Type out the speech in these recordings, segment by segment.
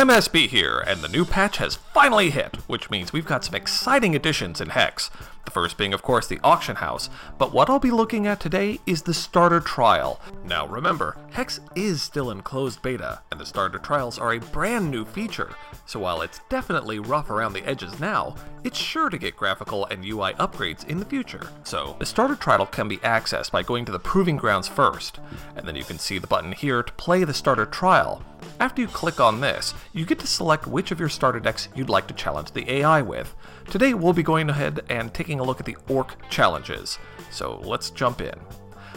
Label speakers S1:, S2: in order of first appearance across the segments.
S1: MSB here, and the new patch has finally hit, which means we've got some exciting additions in Hex. The first being, of course, the auction house, but what I'll be looking at today is the starter trial. Now remember, Hex is still in closed beta, and the starter trials are a brand new feature, so while it's definitely rough around the edges now, it's sure to get graphical and UI upgrades in the future. So, the starter trial can be accessed by going to the Proving Grounds first, and then you can see the button here to play the starter trial. After you click on this, you get to select which of your starter decks you'd like to challenge the AI with. Today we'll be going ahead and taking a look at the Orc challenges, so let's jump in.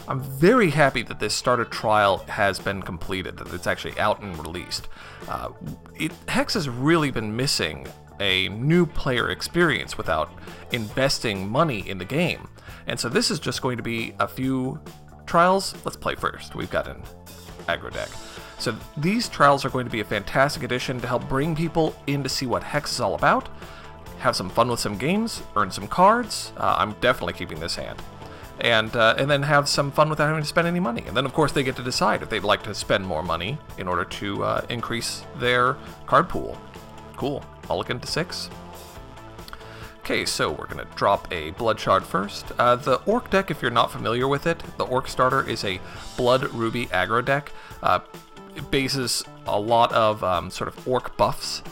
S1: I'm very happy that this starter trial has been completed, that it's actually out and released. Hex has really been missing a new player experience without investing money in the game, and so this is just going to be a few trials. Let's play first. We've got an aggro deck. So these trials are going to be a fantastic addition to help bring people in to see what Hex is all about, have some fun with some games, earn some cards. I'm definitely keeping this hand. And then have some fun without having to spend any money. And then of course they get to decide if they'd like to spend more money in order to increase their card pool. Cool. I'll look into 6. Okay, so we're going to drop a Blood Shard first. The Orc deck, if you're not familiar with it, the Orc starter is a Blood Ruby aggro deck. It bases a lot of sort of Orc buffs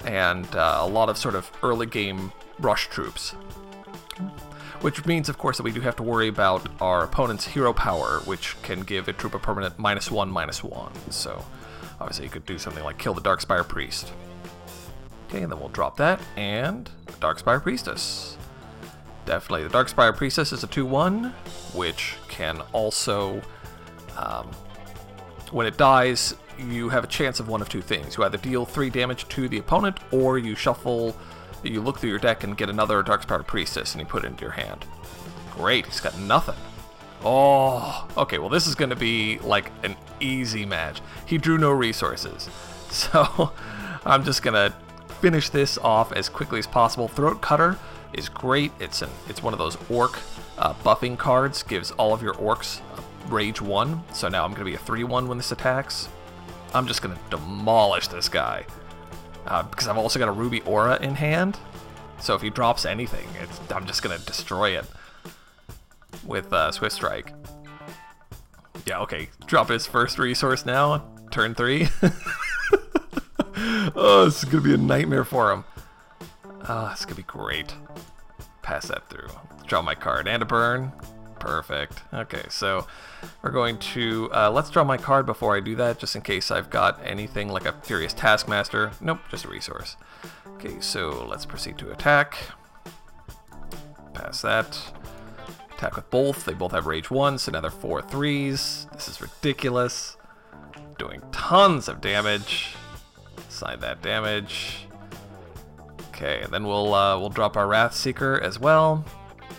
S1: and a lot of sort of early game rush troops. Which means, of course, that we do have to worry about our opponent's hero power, which can give a troop a permanent -1/-1. So, obviously you could do something like kill the Darkspire Priest. Okay, and then we'll drop that, and Darkspire Priestess. Definitely, the Darkspire Priestess is a 2/1, which can also, when it dies, you have a chance of one of two things. You either deal 3 damage to the opponent, or you you look through your deck and get another Darkspire Priestess, and you put it into your hand. Great, he's got nothing. Oh, okay, well this is going to be like an easy match. He drew no resources, so I'm just going to finish this off as quickly as possible. Throat Cutter is great. It's one of those Orc buffing cards, gives all of your Orcs Rage 1, so now I'm going to be a 3/1 when this attacks. I'm just going to demolish this guy. Because I've also got a Ruby Aura in hand, so if he drops anything, I'm just going to destroy it with Swift Strike. Yeah, okay, drop his first resource now, turn 3. Oh, this is going to be a nightmare for him. Oh, this is going to be great. Pass that through. Draw my card and a burn. Perfect. Okay, so we're going to, let's draw my card before I do that, just in case I've got anything like a Furious Taskmaster. Nope, just a resource. Okay, so let's proceed to attack. Pass that. Attack with both. They both have Rage 1, so now they're 4/3s. This is ridiculous. Doing tons of damage. Sign that damage. Okay, and then we'll drop our Wrathseeker as well.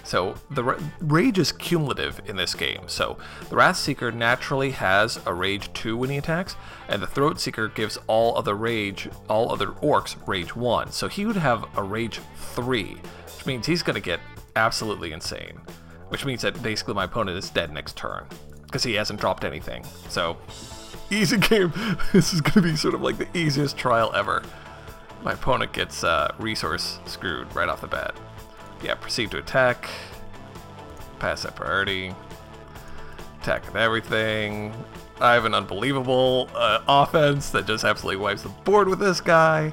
S1: So the Rage is cumulative in this game. So the Wrathseeker naturally has a Rage 2 when he attacks, and the Throatseeker gives all other Orcs Rage 1. So he would have a Rage 3, which means he's going to get absolutely insane. Which means that basically my opponent is dead next turn, because he hasn't dropped anything. So, easy game. This is going to be sort of like the easiest trial ever. My opponent gets resource screwed right off the bat. Yeah, proceed to attack. Pass that priority. Attack with everything. I have an unbelievable offense that just absolutely wipes the board with this guy.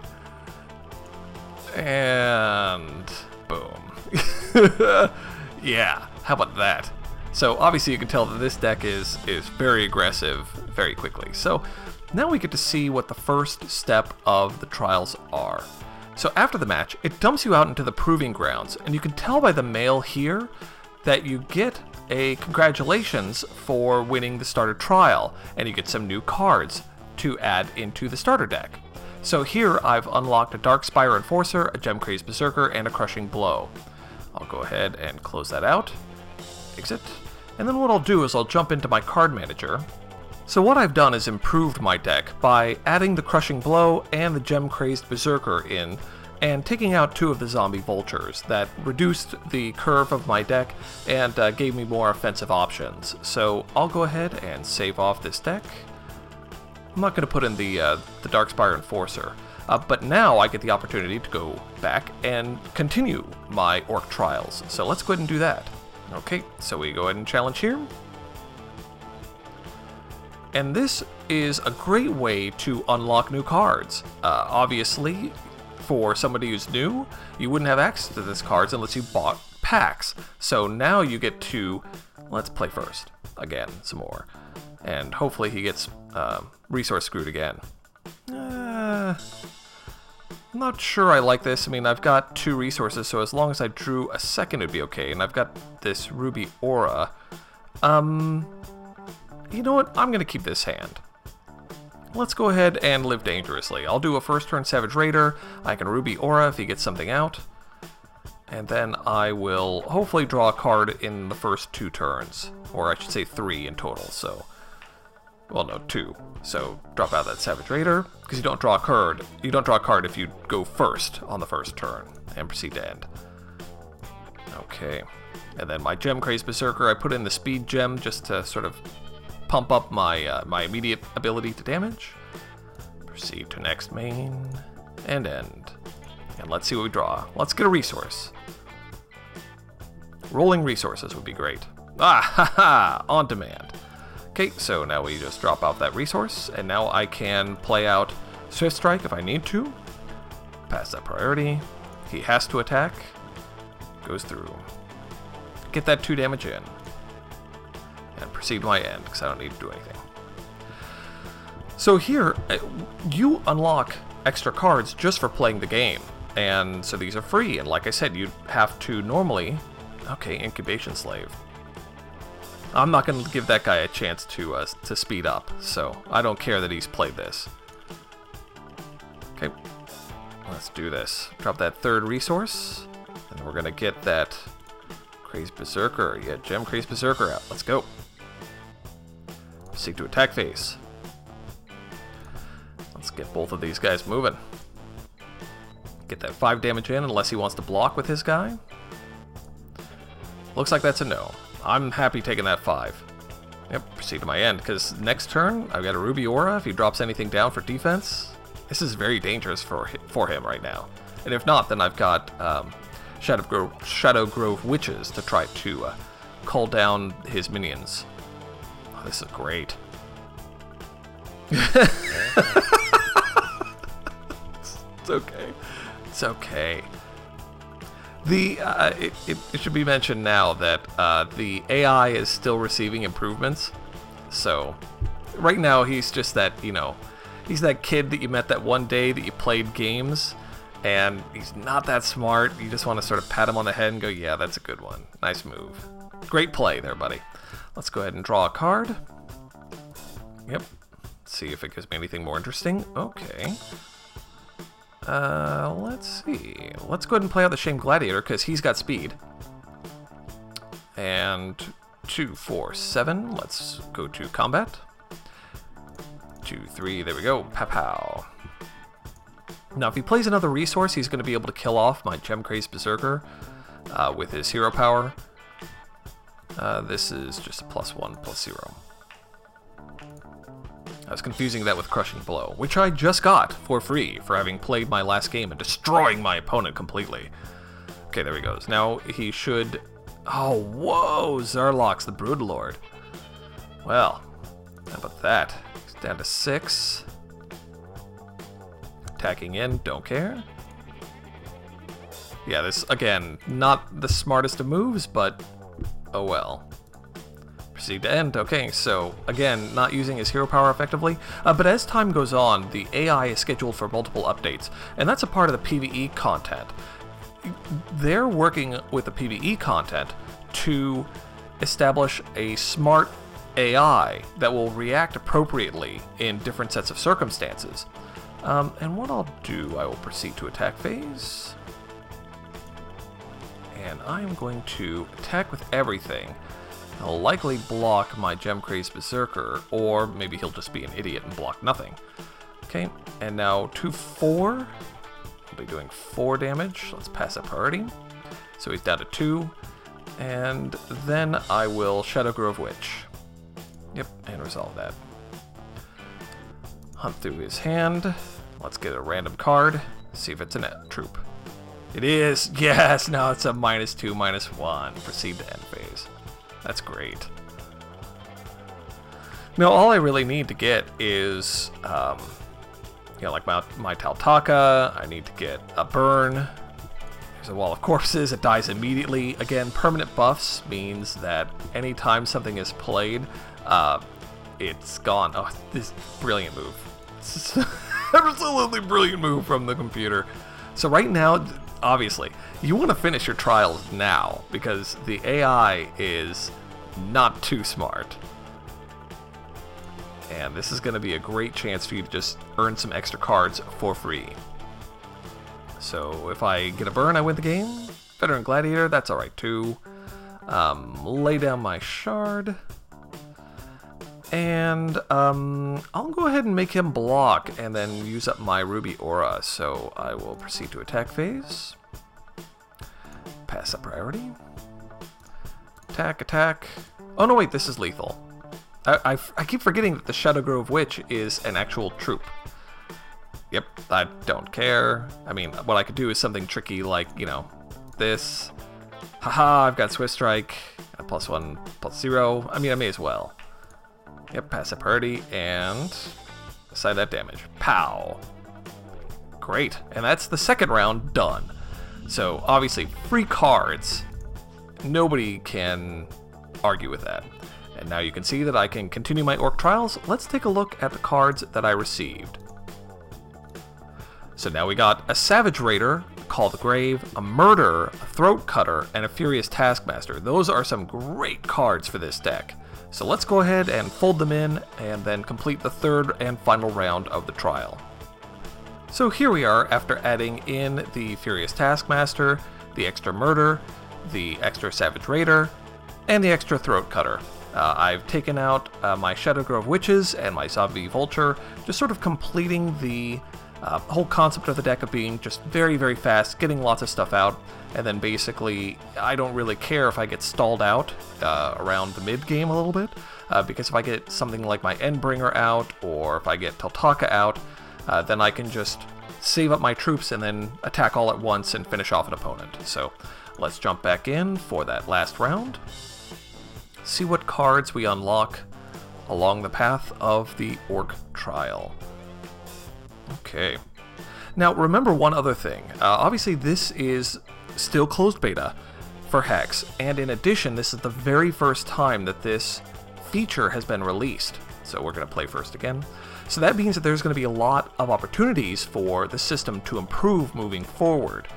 S1: And boom. Yeah, how about that? So obviously you can tell that this deck is very aggressive very quickly. So now we get to see what the first step of the trials are. So after the match, it dumps you out into the Proving Grounds, and you can tell by the mail here that you get a congratulations for winning the starter trial, and you get some new cards to add into the starter deck. So here I've unlocked a Darkspire Enforcer, a Gem-Crazed Berserker, and a Crushing Blow. I'll go ahead and close that out, exit, and then what I'll do is I'll jump into my card manager. So what I've done is improved my deck by adding the Crushing Blow and the Gem-Crazed Berserker in, and taking out 2 of the Zombie Vultures that reduced the curve of my deck and gave me more offensive options. So I'll go ahead and save off this deck. I'm not going to put in the Darkspire Enforcer. But now I get the opportunity to go back and continue my orc trials. So let's go ahead and do that. Okay, so we go ahead and challenge here. And this is a great way to unlock new cards. Obviously, for somebody who's new, you wouldn't have access to these cards unless you bought packs. So now you get to, let's play first, again, some more. And hopefully he gets resource screwed again. I'm not sure I like this. I mean, I've got 2 resources, so as long as I drew a second, it'd be okay. And I've got this ruby aura. You know what? I'm going to keep this hand. Let's go ahead and live dangerously. I'll do a first turn Savage Raider. I can ruby aura if he gets something out. And then I will hopefully draw a card in the first 2 turns. Or I should say 3 in total, so... Well, no, 2. So drop out that Savage Raider, because you don't draw a card. You don't draw a card if you go first on the first turn and proceed to end. Okay. And then my Gem Crazed Berserker, I put in the Speed Gem just to sort of pump up my my immediate ability to damage. Proceed to next main and end. And let's see what we draw. Let's get a resource. Rolling resources would be great. Ah, ha ha! On demand. Okay, so now we just drop out that resource, and now I can play out Swift Strike if I need to. Pass that priority. He has to attack. Goes through. Get that 2 damage in. And proceed to my end, because I don't need to do anything. So here, you unlock extra cards just for playing the game. And so these are free, and like I said, you'd have to normally... Okay, Incubation Slave. I'm not going to give that guy a chance to speed up, so I don't care that he's played this. Okay, let's do this. Drop that 3rd resource, and we're going to get that Crazed Berserker. Yeah, Gem Crazed Berserker out. Let's go. Seek to attack phase. Let's get both of these guys moving. Get that 5 damage in unless he wants to block with his guy. Looks like that's a no. I'm happy taking that 5. Yep, proceed to my end, because next turn, I've got a Ruby Aura. If he drops anything down for defense, this is very dangerous for him right now. And if not, then I've got Shadow Grove Witches to try to cull down his minions. Oh, this is great. It's okay. It's okay. It should be mentioned now that the AI is still receiving improvements. So right now he's just that, you know, he's that kid that you met that one day that you played games, and he's not that smart. You just want to sort of pat him on the head and go, yeah, that's a good one. Nice move. Great play there, buddy. Let's go ahead and draw a card. Yep. See if it gives me anything more interesting. Okay. Let's see. Let's go ahead and play out the Shamed Gladiator, because he's got speed. And 2, 4, 7. Let's go to combat. 2, 3. There we go. Pow pow. Now, if he plays another resource, he's going to be able to kill off my Gem Crazed Berserker with his hero power. This is just a +1/+0. I was confusing that with Crushing Blow, which I just got for free for having played my last game and destroying my opponent completely. Okay, there he goes. Now he should... Oh, whoa! Zarlox, the Broodlord. Well, how about that? He's down to 6. Attacking in, don't care. Yeah, this, again, not the smartest of moves, but oh well. Proceed to end. Okay, so again, not using his hero power effectively, but as time goes on, the AI is scheduled for multiple updates, and that's a part of the PvE content. They're working with the PvE content to establish a smart AI that will react appropriately in different sets of circumstances. And what I'll do, I will proceed to attack phase, and I'm going to attack with everything. He'll likely block my Gem Crazed Berserker, or maybe he'll just be an idiot and block nothing. Okay, and now 2, 4. I'll be doing 4 damage. Let's pass that priority. So he's down to 2. And then I will Shadow Grove Witch. Yep, and resolve that. Hunt through his hand. Let's get a random card, see if it's a troop. It is! Yes! Now it's a -2, -1. Proceed to end phase. That's great. Now all I really need to get is, you know, like my Tautaka. I need to get a burn. There's a wall of corpses. It dies immediately. Again, permanent buffs means that anytime something is played, it's gone. Oh, this brilliant move. Absolutely brilliant move from the computer. So right now, obviously, you want to finish your trials now because the AI is not too smart. And this is going to be a great chance for you to just earn some extra cards for free. So if I get a burn, I win the game. Veteran Gladiator, that's alright too. Lay down my shard. And I'll go ahead and make him block and then use up my Ruby Aura. So I will proceed to attack phase. Pass up priority. Attack, attack. Oh no, wait, this is lethal. I keep forgetting that the Shadow Grove Witch is an actual troop. Yep, I don't care. I mean, what I could do is something tricky like, you know, this. Haha, I've got Swift Strike, +1, +0. I mean, I may as well. Yep, pass up priority, and aside that damage. Pow! Great, and that's the second round done. So, obviously, free cards. Nobody can argue with that. And now you can see that I can continue my Orc Trials. Let's take a look at the cards that I received. So now we got a Savage Raider, Call the Grave, a Murder, a Throat Cutter, and a Furious Taskmaster. Those are some great cards for this deck. So let's go ahead and fold them in and then complete the third and final round of the trial. So here we are after adding in the Furious Taskmaster, the extra Murder, the extra Savage Raider, and the extra Throat Cutter. I've taken out my Shadow Grove Witches and my Zombie Vulture, just sort of completing the whole concept of the deck of being just very, very fast, getting lots of stuff out, and then basically I don't really care if I get stalled out around the mid-game a little bit, because if I get something like my Endbringer out, or if I get Tautaka out, then I can just save up my troops and then attack all at once and finish off an opponent. So let's jump back in for that last round. See what cards we unlock along the path of the Orc Trial. Okay. Now remember one other thing. Obviously this is still closed beta for Hex, and in addition this is the very first time that this feature has been released. So we're going to play first again. So that means that there's going to be a lot of opportunities for the system to improve moving forward.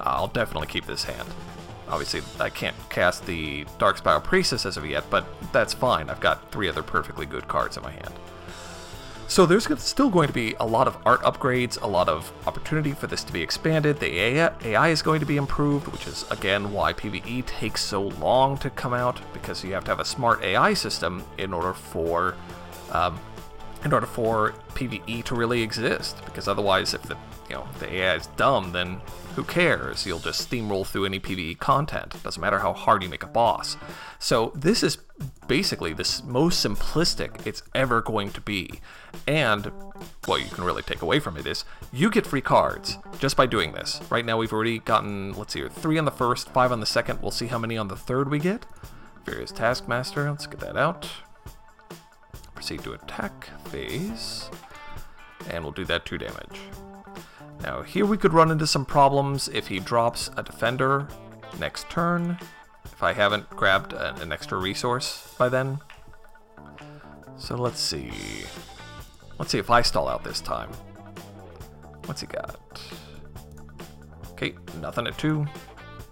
S1: I'll definitely keep this hand. Obviously, I can't cast the Darkspire Priestess as of yet, but that's fine. I've got 3 other perfectly good cards in my hand. So there's still going to be a lot of art upgrades, a lot of opportunity for this to be expanded. The AI is going to be improved, which is, again, why PvE takes so long to come out, because you have to have a smart AI system in order for PvE to really exist. Because otherwise, if the AI is dumb, then who cares? You'll just steamroll through any PvE content. Doesn't matter how hard you make a boss. So this is basically the most simplistic it's ever going to be. And what you can really take away from it is you get free cards just by doing this. Right now we've already gotten, let's see, 3 on the first, 5 on the second. We'll see how many on the third we get. Furious Taskmaster, let's get that out. Proceed to attack phase. And we'll do that 2 damage. Now here we could run into some problems if he drops a defender next turn, if I haven't grabbed an extra resource by then. So let's see. Let's see if I stall out this time. What's he got? Okay, nothing at 2.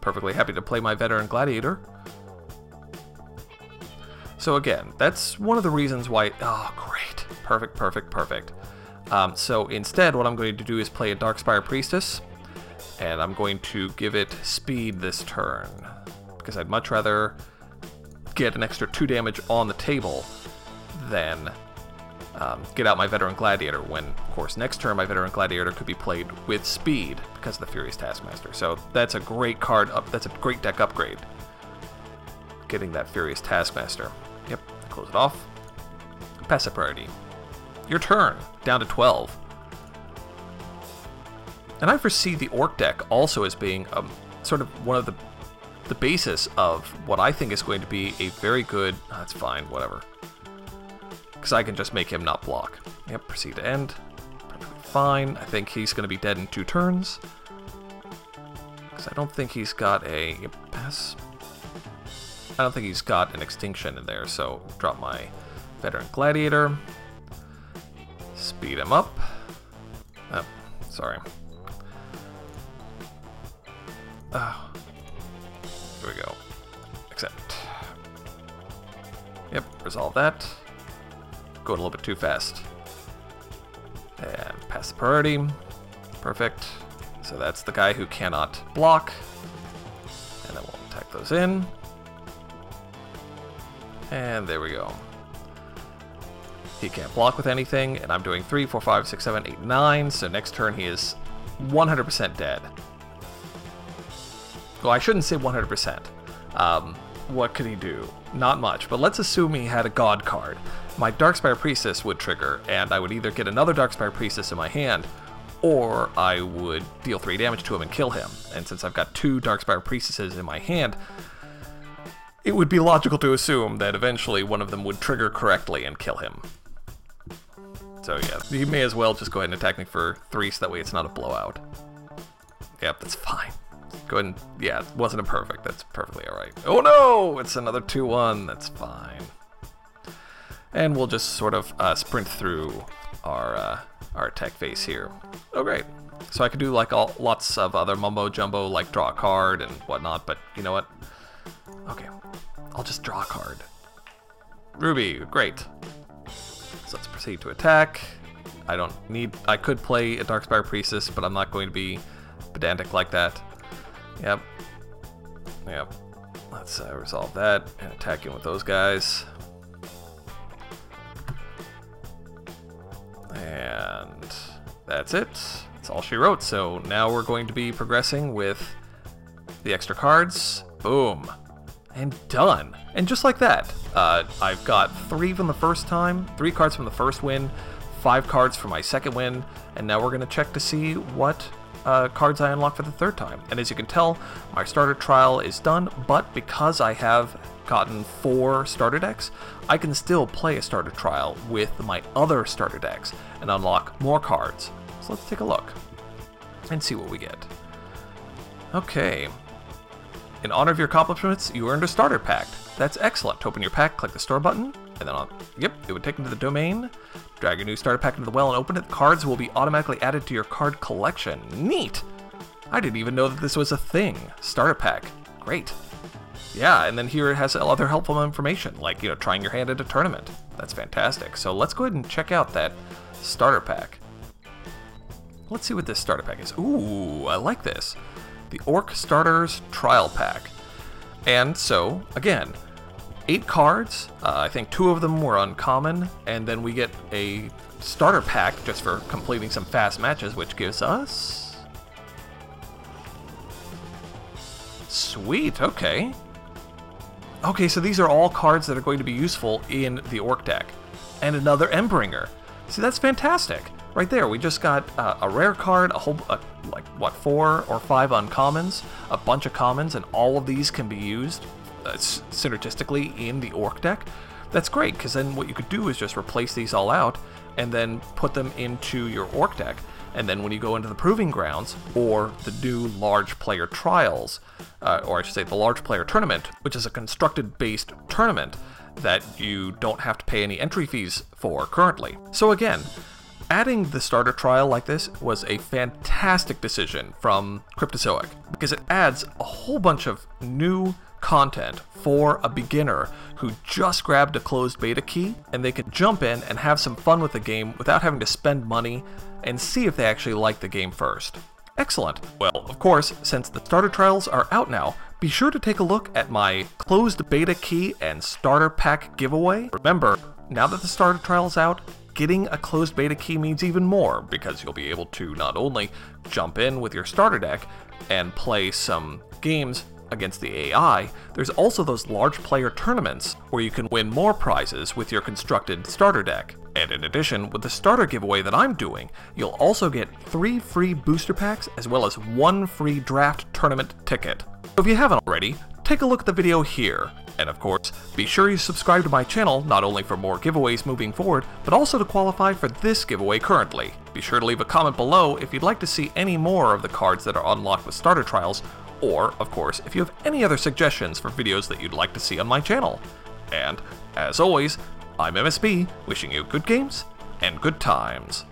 S1: Perfectly happy to play my Veteran Gladiator. So again, that's one of the reasons why... Oh, great. Perfect, perfect, perfect. So instead, what I'm going to do is play a Darkspire Priestess, and I'm going to give it speed this turn, because I'd much rather get an extra 2 damage on the table than get out my Veteran Gladiator, when, of course, next turn my Veteran Gladiator could be played with speed because of the Furious Taskmaster. So that's a great card up. That's a great deck upgrade. Getting that Furious Taskmaster. Yep, close it off. Pass up priority. Your turn, down to 12. And I foresee the Orc deck also as being sort of one of the basis of what I think is going to be a very good... That's fine, whatever. Because I can just make him not block. Yep, proceed to end. Perfectly fine. I think he's going to be dead in 2 turns. Because I don't think he's got a... Yep, pass. I don't think he's got an extinction in there, so drop my Veteran Gladiator. Speed him up. Oh, sorry. Oh. Here we go. Accept. Yep, resolve that. Going a little bit too fast. And pass the priority. Perfect. So that's the guy who cannot block. And then we'll attack those in. And there we go. He can't block with anything, and I'm doing 3, 4, 5, 6, 7, 8, 9. So next turn he is 100% dead. Well, I shouldn't say 100%. What could he do? Not much, but let's assume he had a God card. My Darkspire Priestess would trigger, and I would either get another Darkspire Priestess in my hand, or I would deal 3 damage to him and kill him. And since I've got 2 Darkspire Priestesses in my hand, it would be logical to assume that eventually one of them would trigger correctly and kill him. So yeah, you may as well just go ahead and attack me for 3 so that way it's not a blowout. Yep, that's fine. Go ahead and, yeah, it wasn't a perfect. That's perfectly alright. Oh no! It's another 2-1. That's fine. And we'll just sort of sprint through our attack phase here. Oh great. So I could do like lots of other mumbo jumbo, like draw a card and whatnot, but you know what? Okay, I'll just draw a card. Ruby, great. So let's proceed to attack. I could play a Darkspire Priestess, but I'm not going to be pedantic like that. Yep. Let's resolve that and attack in with those guys. And that's it. That's all she wrote. So now we're going to be progressing with the extra cards. Boom. And done. And just like that, I've got 3 from the first time, 3 cards from the first win, 5 cards for my second win, and now we're going to check to see what cards I unlock for the 3rd time. And as you can tell, my starter trial is done, but because I have gotten 4 starter decks, I can still play a starter trial with my other starter decks and unlock more cards. So let's take a look and see what we get. Okay. In honor of your accomplishments, you earned a starter pack. That's excellent. To open your pack, click the store button, and then it would take you to the domain. Drag your new starter pack into the well and open it. Cards will be automatically added to your card collection. Neat! I didn't even know that this was a thing. Starter pack. Great. Yeah, and then here it has other helpful information, like, you know, trying your hand at a tournament. That's fantastic. So let's go ahead and check out that starter pack. Let's see what this starter pack is. Ooh, I like this. The Orc Starters Trial Pack. And so, again, 8 cards. I think 2 of them were uncommon, and then we get a starter pack just for completing some fast matches, which gives us... Sweet, okay. Okay, so these are all cards that are going to be useful in the Orc deck. And another Endbringer. See, that's fantastic. Right there, we just got a rare card, a whole, like, what, 4 or 5 uncommons, a bunch of commons, and all of these can be used synergistically in the Orc deck. That's great, because then what you could do is just replace these all out and then put them into your Orc deck. And then when you go into the Proving Grounds, or the new large player trials, or I should say the large player tournament, which is a constructed-based tournament that you don't have to pay any entry fees for currently. So again, adding the starter trial like this was a fantastic decision from Cryptozoic, because it adds a whole bunch of new content for a beginner who just grabbed a closed beta key, and they can jump in and have some fun with the game without having to spend money and see if they actually like the game first. Excellent. Well, of course, since the starter trials are out now, be sure to take a look at my closed beta key and starter pack giveaway. Remember, now that the starter trial is out, getting a closed beta key means even more, because you'll be able to not only jump in with your starter deck and play some games against the AI, there's also those large player tournaments where you can win more prizes with your constructed starter deck. And in addition, with the starter giveaway that I'm doing, you'll also get 3 free booster packs as well as 1 free draft tournament ticket. So if you haven't already, take a look at the video here. And of course, be sure you subscribe to my channel not only for more giveaways moving forward, but also to qualify for this giveaway currently. Be sure to leave a comment below if you'd like to see any more of the cards that are unlocked with starter trials, or, of course, if you have any other suggestions for videos that you'd like to see on my channel. And, as always, I'm MSB, wishing you good games and good times.